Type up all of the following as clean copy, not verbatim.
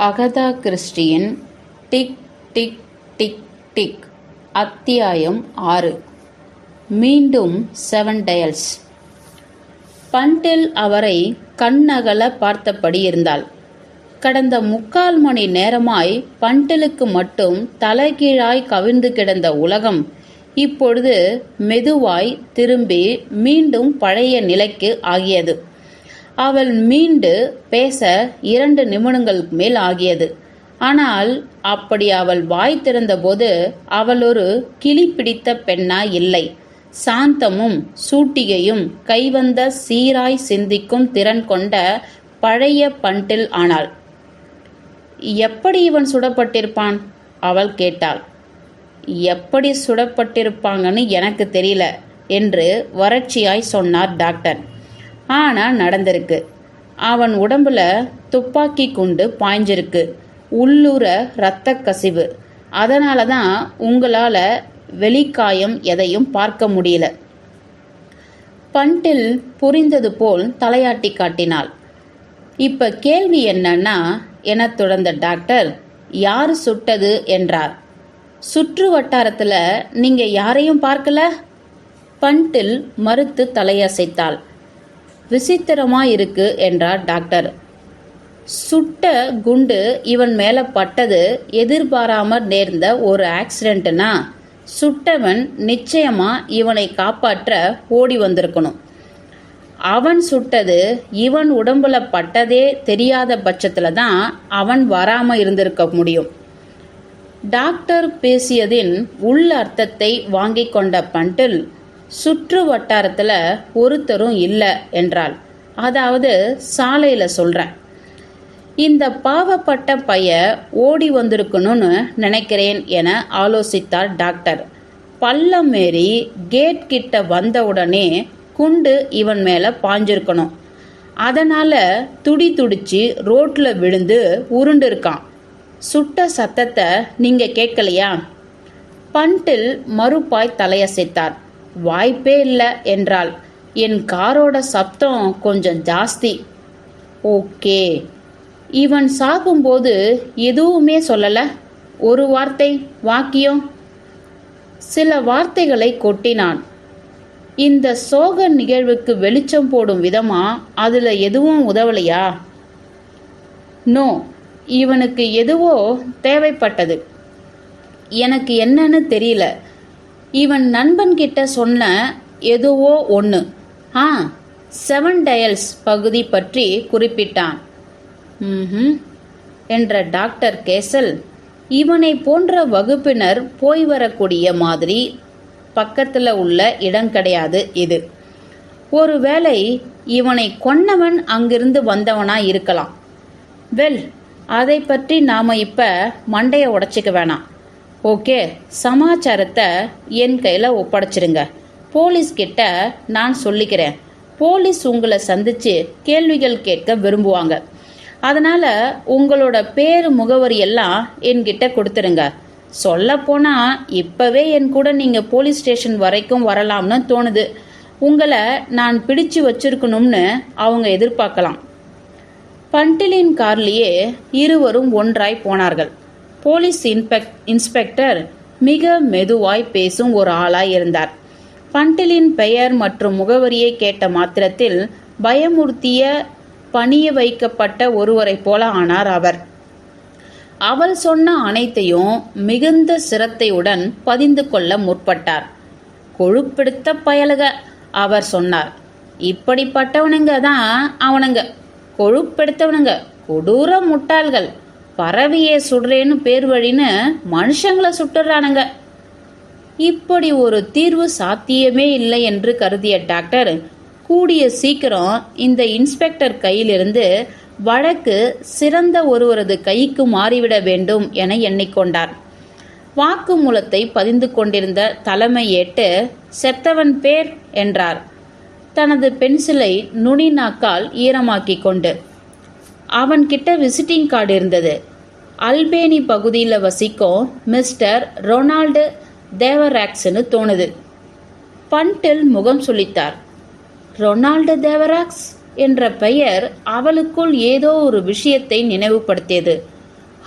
Agatha கிறிஸ்டியின் tick tick tick tick. அத்தியாயம் 6. மீண்டும் 7 டயல்ஸ். பண்டில் அவரை கண்ணகல பார்த்தபடி இருந்தாள். கடந்த 3/4 மணி நேரமாய் பண்டிலுக்கு மட்டும் தலைகீழாய் கவிழ்ந்து கிடந்த உலகம் இப்பொழுது மெதுவாய் திரும்பி மீண்டும் பழைய நிலைக்கு ஆகியது. அவள் மீண்டு பேச 2 நிமிடங்களுக்கு மேல் ஆகியது. ஆனால் அப்படி அவள் வாய் திறந்தபோது அவள் ஒரு கிளி பிடித்த பெண்ணாய் இல்லை. சாந்தமும் சூட்டிகையும் கைவந்த சீராய் சிந்திக்கும் திறன் கொண்ட பழைய பண்டில் ஆனாள். எப்படி இவன் சுடப்பட்டிருப்பான்? அவள் கேட்டாள். எப்படி சுடப்பட்டிருப்பாங்கன்னு எனக்கு தெரியல என்று வறட்சியாய் சொன்னார் டாக்டர். ஆனா நடந்திருக்கு. அவன் உடம்புல துப்பாக்கி குண்டு பாய்ஞ்சிருக்கு. உள்ளூர இரத்த கசிவு. அதனால தான் உங்களால வெளிக்காயம் எதையும் பார்க்க முடியல. பண்டில் புரிந்தது போல் தலையாட்டி காட்டினாள். இப்ப கேள்வி என்னன்னா என தொடர்ந்த டாக்டர், யாரு சுட்டது என்றார். சுற்று வட்டாரத்துல நீங்க யாரையும் பார்க்கல? பண்டில் மறுத்து தலையசைத்தாள். விசித்திரமாயிருக்கு என்றார் டாக்டர். சுட்ட குண்டு இவன் மேல பட்டது எதிர்பாராம நேர்ந்த ஒரு ஆக்சிடென்ட்னா சுட்டவன் நிச்சயமா இவனை காப்பாற்ற ஓடி வந்திருக்கணும். அவன் சுட்டது இவன் உடம்புல பட்டதே தெரியாத பட்சத்துல தான் அவன் வராம இருந்திருக்க முடியும். டாக்டர் பேசியதின் உள் அர்த்தத்தை வாங்கிக் கொண்ட பண்டில், சுற்று வட்டாரத்துல ஒருத்தரும் இல்லை என்றாள். அதாவது சாலையில சொல்றேன். இந்த பாவப்பட்ட பைய ஓடி வந்திருக்கணும்னு நினைக்கிறேன் என ஆலோசித்தார் டாக்டர். பள்ளம் ஏறி கேட் கிட்ட வந்தவுடனே குண்டு இவன் மேல பாஞ்சிருக்கணும். அதனால துடிச்சு ரோட்ல விழுந்து உருண்டு இருக்கான். சுட்ட சத்தத்தை நீங்க கேட்கலையா? பண்டில் மறுப்பாய் தலையசைத்தார். வாய்ப்பே இல்லை என்றாள். என் காரோட சப்தம் கொஞ்சம் ஜாஸ்தி. ஓகே. இவன் சாகும்போது எதுவுமே சொல்லல? ஒரு வார்த்தை, வாக்கியம்? சில வார்த்தைகளை கொட்டினான். இந்த சோக நிகழ்வுக்கு வெளிச்சம் போடும் விதமா அதுல எதுவும் உதவலையா? நோ, இவனுக்கு எதுவோ தேவைப்பட்டது. எனக்கு என்னன்னு தெரியல. இவன் நண்பன் கிட்ட சொன்ன எதுவோ ஒன்று. 7 டயல்ஸ் பகுதி பற்றி குறிப்பிட்டான். என்ற டாக்டர் கேசல், இவனை போன்ற வகுப்பினர் போய் வரக்கூடிய மாதிரி பக்கத்துல உள்ள இடம் கிடையாது இது. ஒருவேளை இவனை கொன்னவன் அங்கிருந்து வந்தவனா இருக்கலாம். வெல், அதை பற்றி நாம இப்ப மண்டைய உடைச்சிக்க வேணாம். ஓகே, சமாச்சாரத்தை என் கையில் ஒப்படைச்சிருங்க. போலீஸ் கிட்ட நான் சொல்லிக்கிறேன். போலீஸ் உங்களை சந்திச்சு கேள்விகள் கேட்க விரும்புவாங்க. அதனால உங்களோட பேர் முகவரி எல்லாம் என்கிட்ட கொடுத்துருங்க. சொல்ல போனா இப்பவே என் கூட நீங்க போலீஸ் ஸ்டேஷன் வரைக்கும் வரலாம்னு தோணுது. உங்களை நான் பிடிச்சு வச்சிருக்கணும்னு அவங்க எதிர்பார்க்கலாம். பண்டிலின் கார்லேயே இருவரும் ஒன்றாய் போனார்கள். போலீஸ் இன்ஸ்பெக்டர் மிக மெதுவாய் பேசும் ஒரு ஆளாய் இருந்தார். பண்டிலின் பெயர் மற்றும் முகவரியை கேட்ட மாத்திரத்தில் பயமுறுத்திய பணிய வைக்கப்பட்ட ஒருவரை போல ஆனார் அவர். அவள் சொன்ன அனைத்தையும் மிகுந்த சிரத்தையுடன் பதிந்து கொள்ள முற்பட்டார். கொழுப்பெடுத்த பயலுக, அவர் சொன்னார். இப்படிப்பட்டவனுங்க தான் அவனுங்க. கொழுப்பெடுத்தவனுங்க, கொடூர முட்டாள்கள். பறவையே சுடுறேன்னு பேர் வழின்னு மனுஷங்களை சுட்டுறானுங்க. இப்படி ஒரு தீர்வு சாத்தியமே இல்லை என்று கருதிய டாக்டர், கூடிய சீக்கிரம் இந்த இன்ஸ்பெக்டர் கையிலிருந்து வழக்கு சிறந்த ஒருவரது கைக்கு மாறிவிட வேண்டும் என எண்ணிக்கொண்டார். வாக்குமூலத்தை பதிந்து கொண்டிருந்த தலைமை ஏட்டு, செத்தவன் பேர் என்றார், தனது பென்சிலை நுனி நாக்கால் ஈரமாக்கிக் கொண்டு. அவன்கிட்ட விசிட்டிங் கார்டு இருந்தது. அல்பேனி பகுதியில் வசிக்கும் மிஸ்டர் ரொனால்டு தேவராக்ஸ்னு தோணுது. பண்டில் முகம் சுளித்தார். ரொனால்டு தேவராக்ஸ் என்ற பெயர் அவளுக்குள் ஏதோ ஒரு விஷயத்தை நினைவுபடுத்தியது.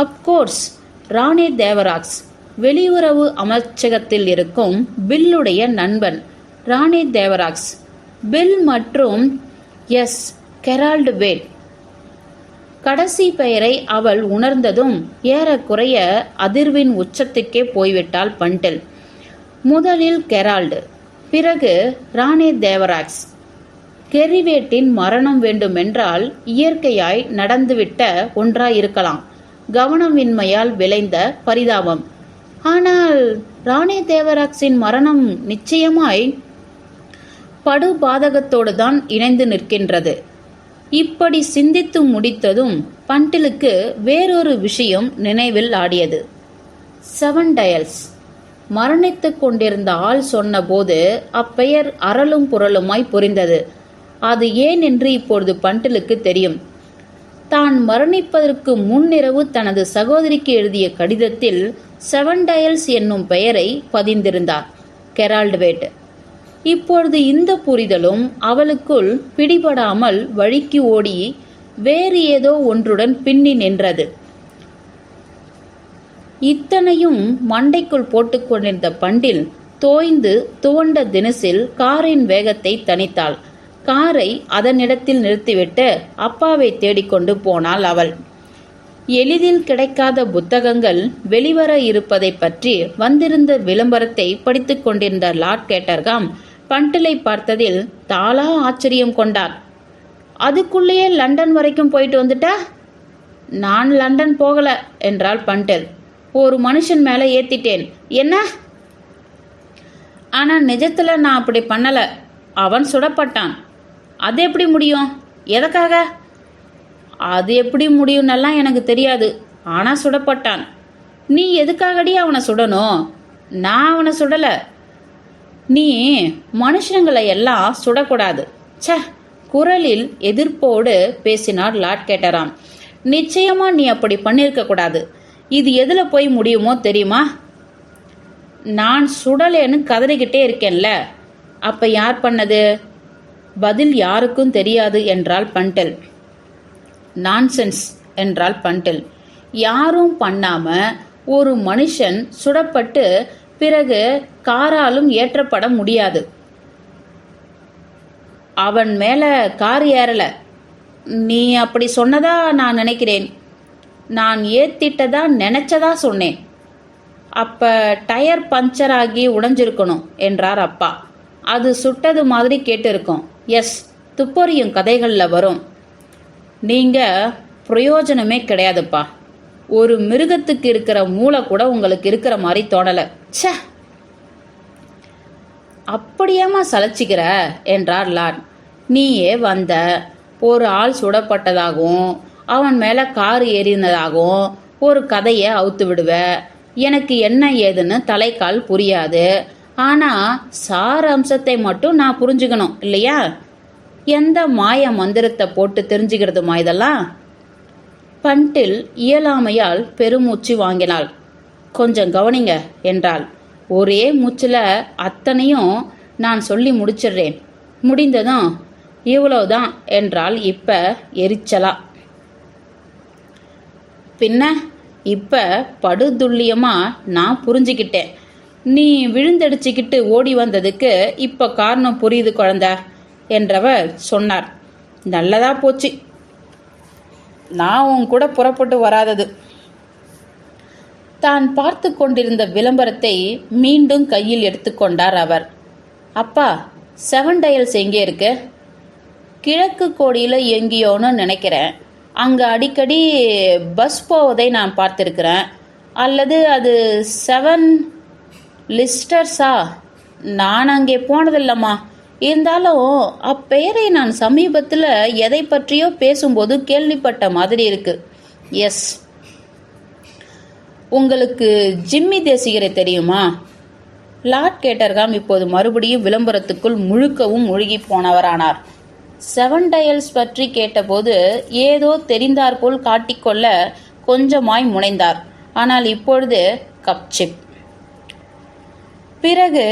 அப்கோர்ஸ், ராணி தேவராக்ஸ் வெளியுறவு அமைச்சகத்தில் இருக்கும் பில்லுடைய நண்பன் ராணி தேவராக்ஸ். பில் மற்றும் எஸ் கெரால்டு வேட். கடைசி பெயரை அவள் உணர்ந்ததும் ஏறக்குறைய அதிர்வின் உச்சத்துக்கே போய்விட்டாள் பண்டில். முதலில் கெரால்டு, பிறகு ராணி தேவராக்ஸ். கெரிவேட்டின் மரணம் வேண்டுமென்றால் இயற்கையாய் நடந்துவிட்ட ஒன்றாயிருக்கலாம், கவனமின்மையால் விளைந்த பரிதாபம். ஆனால் ராணி தேவராக்ஸின் மரணம் நிச்சயமாய் படுபாதகத்தோடு தான் இணைந்து நிற்கின்றது. இப்படி சிந்தித்து முடித்ததும் பண்டிலுக்கு வேறொரு விஷயம் நினைவில் ஆடியது. 7 டயல்ஸ். மரணித்துக் கொண்டிருந்த ஆள் சொன்னபோது அப்பெயர் அரலும் புரளுமாய் புரிந்தது. அது ஏன் என்று இப்பொழுது பண்டிலுக்கு தெரியும். தான் மரணிப்பதற்கு முன்னிரவு தனது சகோதரிக்கு எழுதிய கடிதத்தில் 7 டயல்ஸ் என்னும் பெயரை பதிந்திருந்தார் கெரால்டு வேட். இப்பொழுது இந்த புரிதலும் அவளுக்குள் பிடிபடாமல் வழிக்கு ஓடி வேறு ஏதோ ஒன்றுடன் பின்னி நின்றது. இத்தனையும் மண்டைக்குள் போட்டுக்கொண்டிருந்த பண்டில் தோய்ந்து துவண்ட தினசில் காரின் வேகத்தை தணித்தாள். காரை அதனிடத்தில் நிறுத்திவிட்டு அப்பாவை தேடிக்கொண்டு போனாள் அவள். எளிதில் கிடைக்காத புத்தகங்கள் வெளிவர இருப்பதை பற்றி வந்திருந்த விளம்பரத்தை படித்துக் கொண்டிருந்த லார்ட் கேட்டர்காம் பண்டிலை பார்த்ததில் தாளா ஆச்சரியம் கொண்டார். அதுக்குள்ளேயே லண்டன் வரைக்கும் போயிட்டு வந்துட்டா? நான் லண்டன் போகல என்றாள் பண்டில். ஒரு மனுஷன் மேலே ஏத்திட்டேன். என்ன? ஆனா நிஜத்துல நான் அப்படி பண்ணல. அவன் சுடப்பட்டான். அது எப்படி முடியும்? எதற்காக? அது எப்படி முடியும்னெல்லாம் எனக்கு தெரியாது. ஆனா சுடப்பட்டான். நீ எதுக்காகடி அவனை சுடணும்? நான் அவனை சுடல. நீ மனுஷங்களை எல்லாம் சுடக்கூடாது. ச, குரலில் எதிர்ப்போடு பேசினார் லார்ட் கேட்டராம். நிச்சயமா நீ அப்படி பண்ணிருக்க கூடாது. இது எதுல போய் முடியுமோ தெரியுமா? நான் சுடலேன்னு கதறிக்கிட்டே இருக்கேன்ல. அப்ப யார் பண்ணது? பதில் யாருக்கும் தெரியாது என்றாள் பண்டில். நான்சென்ஸ் என்றாள் பண்டில். யாரும் பண்ணாம ஒரு மனுஷன் சுடப்பட்டு பிறகு காராலும் ஏற்றப்பட முடியாது. அவன் மேல கார் ஏறல. நீ அப்படி சொன்னதா நான் நினைக்கிறேன். நான் ஏத்திட்டதா நினைச்சதா சொன்னேன். அப்ப டயர் பஞ்சர் ஆகி உடைஞ்சிருக்கணும் என்றார் அப்பா. அது சுட்டது மாதிரி கேட்டு இருக்கும். எஸ், துப்பறியும் கதைகள்ல வரும். நீங்க பிரயோஜனமே கிடையாதுப்பா. ஒரு மிருகத்துக்கு இருக்கிற மூளை கூட உங்களுக்கு இருக்கிற மாதிரி தோணல. ச்சே, அப்படியேமா சலைச்சிக்கிற என்றார் லார்ட். நீயே வந்த, ஒரு ஆள் சுடப்பட்டதாகவும் அவன் மேல கார் ஏறினதாகவும் ஒரு கதையை அவுத்து விடுவ. எனக்கு என்ன ஏதுன்னு தலைக்கால் புரியாது. ஆனா சார அம்சத்தை மட்டும் நான் புரிஞ்சுக்கணும் இல்லையா? எந்த மாய மந்திரத்தை போட்டு தெரிஞ்சுக்கிறதுமா இதெல்லாம்? பண்டில் இயலாமையால் பெருமூச்சு வாங்கினாள். கொஞ்சம் கவனிங்க என்றாள். ஒரே மூச்சில் அத்தனையும் நான் சொல்லி முடிச்சிடுறேன். முடிந்ததும் இவ்வளவுதான் என்றால் இப்ப எரிச்சலா. பின்ன இப்ப படுதுல்லியமா நான் புரிஞ்சுக்கிட்டேன். நீ விழுந்தடிச்சுக்கிட்டு ஓடி வந்ததுக்கு இப்ப காரணம் புரியுது குழந்தை என்றவர் சொன்னார். நல்லதா போச்சு, நான் உன் கூட புறப்பட்டு வராதது. தான் பார்த்து கொண்டிருந்த விளம்பரத்தை மீண்டும் கையில் எடுத்துக்கொண்டார் அவர். அப்பா, 7 டயல்ஸ் எங்கே இருக்கு? கிழக்கு கோடியில் எங்கேயோன்னு நினைக்கிறேன். அங்கே அடிக்கடி பஸ் போவதை நான் பார்த்துருக்கிறேன். அல்லது அது 7 லிஸ்டர்ஸா? நான் அங்கே போனதில்லம்மா. இருந்தாலும் அப்பெயரை நான் சமீபத்தில் எதை பற்றியோ பேசும்போது கேள்விப்பட்ட மாதிரி இருக்கு. எஸ். உங்களுக்கு ஜிம்மி தேசிகரை தெரியுமா? லார்ட் கேட்டர்காம் இப்போது மறுபடியும் விளம்பரத்துக்குள் முழுக்கவும் முழுகி போனவரானார். 7 டயல்ஸ் பற்றி கேட்டபோது ஏதோ தெரிந்தாற்போல் காட்டிக்கொள்ள கொஞ்சமாய் முனைந்தார். ஆனால் இப்பொழுது கப்சிப். பிறகு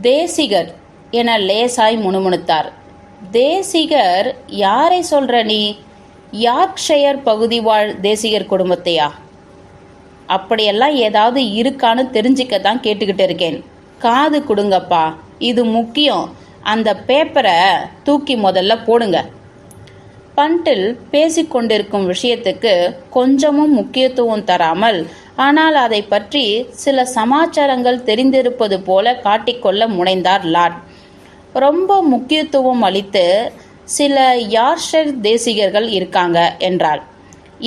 தேசிகர் என லேசாய் முணுமுணுத்தார். தேசிகர் யாரை சொல்ற நீ? யார்க்ஷயர் பகுதி வாழ் தேசிகர் குடும்பத்தையா? அப்படியெல்லாம் ஏதாவது இருக்கான்னு தெரிஞ்சிக்க தான் கேட்டுக்கிட்டு இருக்கேன். காது கொடுங்கப்பா, இது முக்கியம். அந்த பேப்பரை தூக்கி முதல்ல போடுங்க. பண்டில் பேசிக்கொண்டிருக்கும் விஷயத்துக்கு கொஞ்சமும் முக்கியத்துவம் தராமல், ஆனால் அதை பற்றி சில சமாச்சாரங்கள் தெரிந்திருப்பது போல காட்டிக்கொள்ள முனைந்தார் லார்ட். ரொம்ப முக்கியத்துவம் அளித்து, சில யார்ஷர் தேசிகர்கள் இருக்காங்க என்றாள்.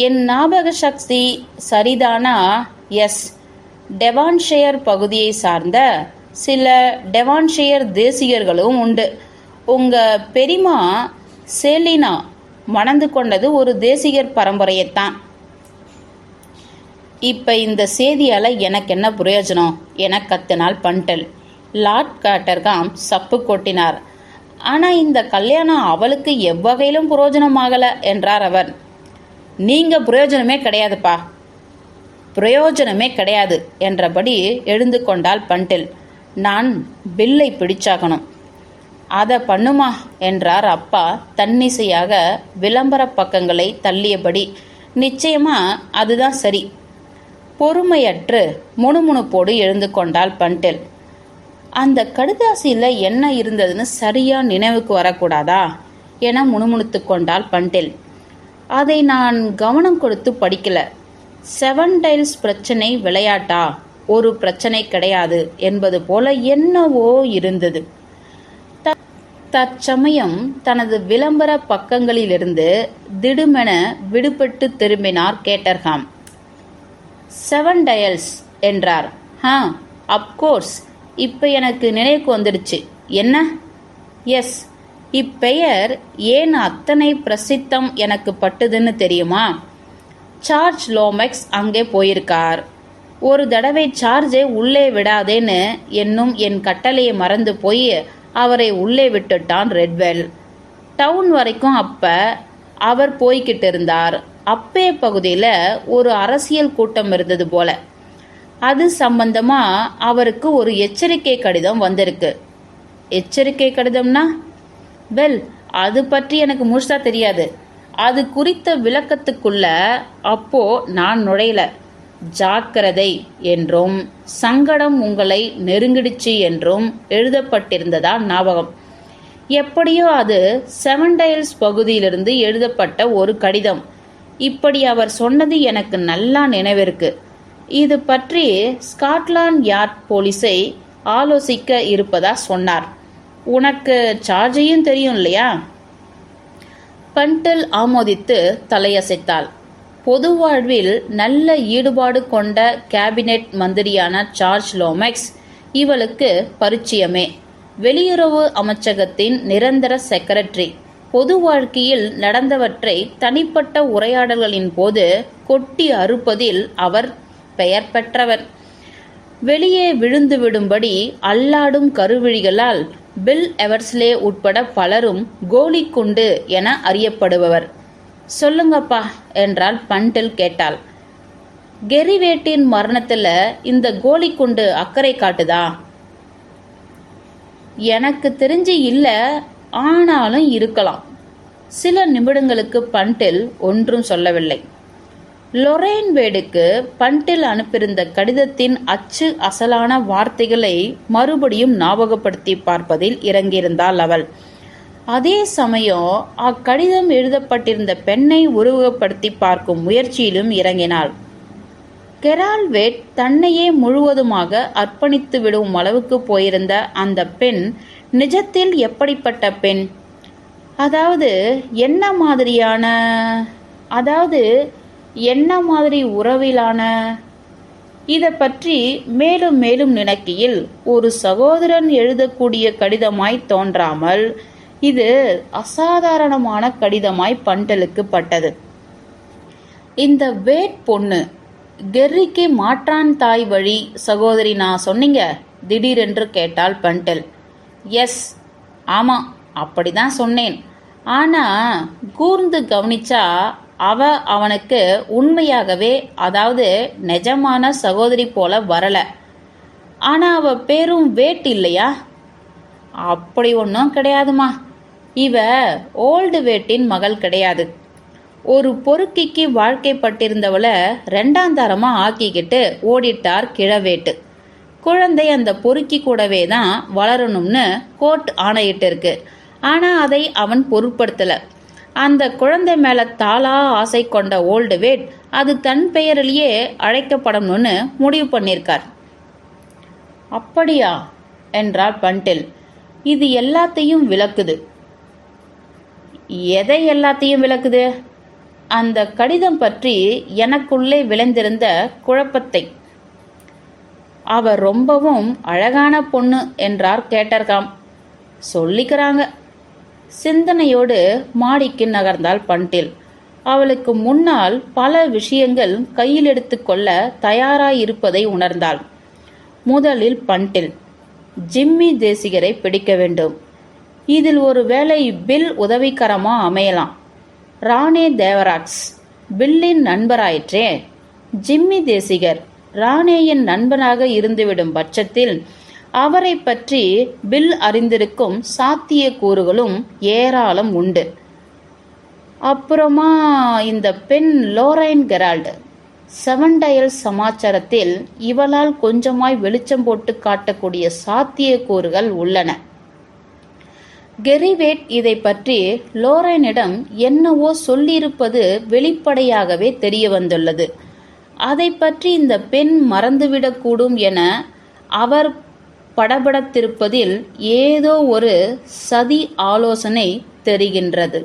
என் ஞாபக சக்தி சரிதானா? எஸ், டெவான்ஷெயர் பகுதியை சார்ந்த சில டெவான்ஷெயர் தேசிகர்களும் உண்டு. உங்க பெரியமா சேலினா மணந்து கொண்டது ஒரு தேசிகர் பரம்பரையைத்தான். இப்ப இந்த செய்தியால எனக்கு என்ன பிரயோஜனம் என கத்தினாள் பண்டல். லார்ட் காட்டர்காம் சப்பு கொட்டினார். ஆனா இந்த கல்யாணம் அவளுக்கு எவ்வகையிலும் பிரயோஜனமாகல என்றார் அவர். நீங்க பிரயோஜனமே கிடையாதுப்பா, பிரயோஜனமே கிடையாது என்றபடி எழுந்து கொண்டாள் பண்டில். நான் பில்லை பிடிச்சாகணும். அதை பண்ணுமா என்றார் அப்பா தன்னிசையாக விளம்பர பக்கங்களை தள்ளியபடி. நிச்சயமா அதுதான் சரி. பொறுமையற்று முணுமுணுப்போடு எழுந்து கொண்டாள் பண்டில். அந்த கடுதாசியில் என்ன இருந்ததுன்னு சரியா நினைவுக்கு வரக்கூடாதா என முணுமுணுத்து கொண்டாள் பண்டில். அதை நான் கவனம் கொடுத்து படிக்கல. 7 டைல்ஸ் பிரச்சனை விளையாட்டா, ஒரு பிரச்சனை கிடையாது என்பது போல என்னவோ இருந்தது. தற்சமயம் தனது விளம்பர பக்கங்களிலிருந்து திடுமென விடுபட்டு திரும்பினார் கேட்டர்காம். 7 டயல்ஸ் என்றார். அப்கோர்ஸ், இப்ப எனக்கு நினைவுக்கு வந்துடுச்சு. என்ன? எஸ், இப்பெயர் ஏன் அத்தனை பிரசித்தம் எனக்கு பட்டுதுன்னு தெரியுமா? சார்ஜ் லோமெக்ஸ் அங்கே போயிருக்கார். ஒரு தடவை சார்ஜை உள்ளே விடாதேன்னு என்னும் என் கட்டளையை மறந்து போய் அவரை உள்ளே விட்டுட்டான் ரெட்வெல். டவுன் வரைக்கும் அப்ப அவர் போய்கிட்டு இருந்தார். அப்பே பகுதியில் ஒரு அரசியல் கூட்டம் இருந்தது போல. அது சம்பந்தமா அவருக்கு ஒரு எச்சரிக்கை கடிதம் வந்திருக்கு. எச்சரிக்கை கடிதம்னா? வெல், அது பற்றி எனக்கு முழுசா தெரியாது. அது குறித்த விளக்கத்துக்குள்ள அப்போ நான் நுழையல. ஜாக்கிரதை என்றும் சங்கடம் உங்களை நெருங்கிடுச்சு என்றும் எழுதப்பட்டிருந்ததா ஞாபகம். எப்படியோ அது 7 டைல்ஸ் பகுதியிலிருந்து எழுதப்பட்ட ஒரு கடிதம். இப்படி அவர் சொன்னது எனக்கு நல்லா நினைவிருக்கு. இது பற்றி ஸ்காட்லாந்து யார்ட் போலீஸை ஆலோசிக்க இருப்பதா சொன்னார். உனக்கு சார்ஜையும் தெரியும் இல்லையா? பண்டில் ஆமோதித்து தலையசைத்தாள். பொது வாழ்வில் நல்ல ஈடுபாடு கொண்ட கேபினெட் மந்திரியான சார்ஜ் லோமெக்ஸ் இவளுக்கு பரிச்சயமே. வெளியுறவு அமைச்சகத்தின் நிரந்தர செக்ரட்டரி. பொது வாழ்க்கையில் நடந்தவற்றை தனிப்பட்ட உரையாடல்களின் போது கொட்டி அறுப்பதில் அவர் பெயர் பெற்றவர். வெளியே விழுந்து விடும்படி அல்லாடும் கருவிழிகளால் பில் எவர்ஸ்லே உட்பட பலரும் கோலி குண்டு என அறியப்படுபவர். சொல்லுங்கப்பா என்றால் பண்டில் கேட்டாள். கெரிவேட்டின் மரணத்துல இந்த கோலி குண்டு அக்கறை காட்டுதா? எனக்கு தெரிஞ்சு இல்ல, ஆனாலும் இருக்கலாம். சில நிமிடங்களுக்கு பண்டில் ஒன்றும் சொல்லவில்லை. லொரேன் வேடுக்கு பண்டில் அனுப்பியிருந்த கடிதத்தின் அச்சு அசலான வார்த்தைகளை மறுபடியும் ஞாபகப்படுத்தி பார்ப்பதில் இறங்கியிருந்தாள் அவள். அதே சமயம் அக்கடிதம் எழுதப்பட்டிருந்த பெண்ணை உருவகப்படுத்தி பார்க்கும் முயற்சியிலும் இறங்கினாள். கெரால்வேட் தன்னையே முழுவதுமாக அர்ப்பணித்து விடும் அளவுக்கு போயிருந்த அந்த பெண் நிஜத்தில் எப்படிப்பட்ட பெண்? அதாவது என்ன மாதிரி உறவிலான? இதை பற்றி மேலும் மேலும் நினைக்கையில் ஒரு சகோதரன் எழுதக்கூடிய கடிதமாய் தோன்றாமல் இது அசாதாரணமான கடிதமாய் பண்டலுக்கு பட்டது. இந்த வேட் பொண்ணு கெர்ரிக்கு மாற்றான் தாய் வழி சகோதரி நான் சொன்னீங்க? திடீரென்று கேட்டாள் பண்டல். எஸ், ஆமாம், அப்படிதான் சொன்னேன். ஆனா கூர்ந்து கவனிச்சா அவனுக்கு உண்மையாகவே, அதாவது நிஜமான சகோதரி போல வரல. ஆனா அவ பேரும் வேட் இல்லையா? அப்படி ஒன்றும் கிடையாதுமா. இவ ஓல்டு வேட்டின் மகள் கிடையாது. ஒரு பொறுக்கிக்கு வாழ்க்கைப்பட்டிருந்தவளை ரெண்டாந்தாரமா ஆக்கிக்கிட்டு ஓடிட்டார் கிழவேட்டு. குழந்தை அந்த பொறுக்கி கூடவே தான் வளரணும்னு கோர்ட் ஆணையிட்டு இருக்கு. ஆனா அதை அவன் பொருட்படுத்தல. அந்த குழந்தை மேல தாளா ஆசை கொண்ட ஓல்டு வேட் அது தன் பெயரிலேயே அழைக்கப்படணும்னு முடிவு பண்ணியிருக்கார். அப்படியா என்றார் பண்டில். இது எல்லாத்தையும் விளக்குது. எதை எல்லாத்தையும் விளக்குது? அந்த கடிதம் பற்றி எனக்குள்ளே விளைந்திருந்த குழப்பத்தை. அவ ரொம்பவும் அழகான பொண்ணு என்றார் கேட்டர்காம். சொல்லிக்கிறாங்க. சிந்தனையோடு மாடிக்கு நகர்ந்தாள் பண்டில். அவளுக்கு முன்னால் பல விஷயங்கள் கையில் எடுத்துக்கொள்ள தயாராயிருப்பதை உணர்ந்தாள். முதலில் பண்டில் ஜிம்மி தேசிகரை பிடிக்க வேண்டும். இதில் ஒரு வேளை பில் உதவிகரமா அமையலாம். ராணே தேவராக்ஸ் பில்லின் நண்பராயிற்றே. ஜிம்மி தேசிகர் ராணேயின் நண்பனாக இருந்துவிடும் பட்சத்தில் அவரை பற்றி பில் அறிந்திருக்கும் சாத்திய கூறுகளும் ஏராளம் உண்டு. அப்புறமா இந்த பெண் லோரைன் கெரால்டு. செவன்டயல் சமாச்சாரத்தில் இவளால் கொஞ்சமாய் வெளிச்சம் போட்டு காட்டக்கூடிய சாத்திய கூறுகள் உள்ளன. கெரிவேட் இதை பற்றி லோரைனிடம் என்னவோ சொல்லியிருப்பது வெளிப்படையாகவே தெரிய வந்துள்ளது. அதை பற்றி இந்த பெண் மறந்துவிடக்கூடும் என அவர் படபடத்திருப்பதில் ஏதோ ஒரு சதி ஆலோசனை தெரிகின்றது.